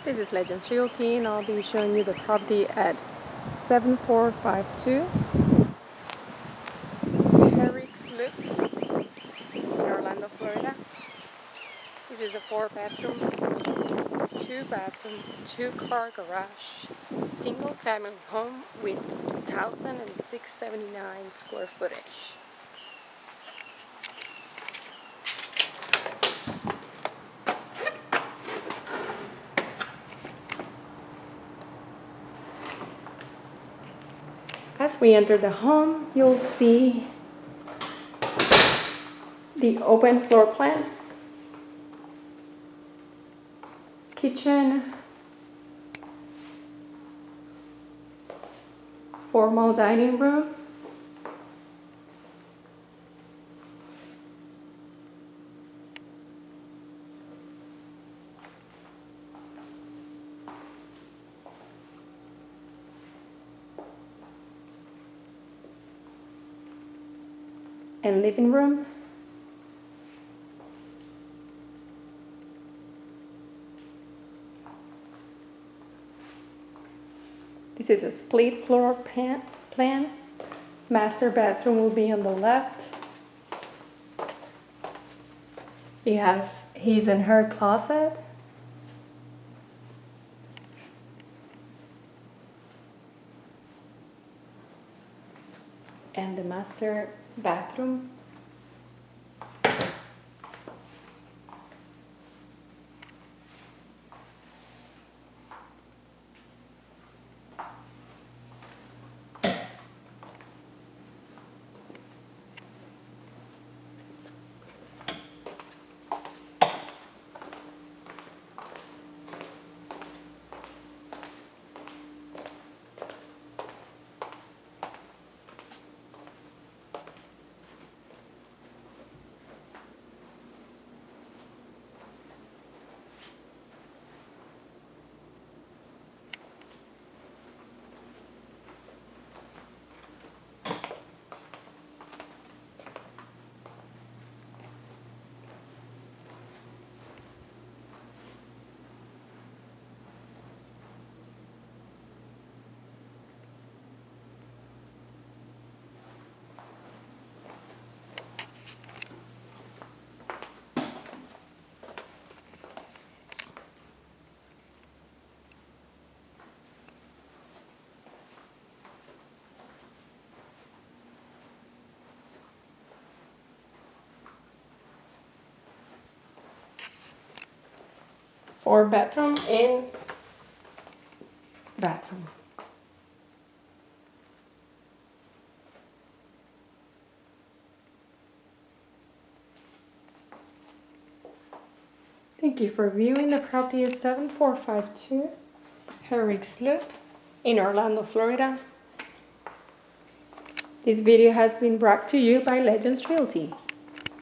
This is Legends Realty and I'll be showing you the property at 7452 Herricks Loop in Orlando, Florida. This is a 4-bedroom, 2-bathroom, 2-car garage, single family home with 1,679 square footage. As we enter the home, you'll see the open floor plan, kitchen, formal dining room, and living room. This is a split floor plan. Master bathroom will be on the left. It has his and her closet. And the master bathroom. Or bedroom and bathroom. Thank you for viewing the property at 7452 Herricks Loop in Orlando, Florida. This video has been brought to you by Legends Realty.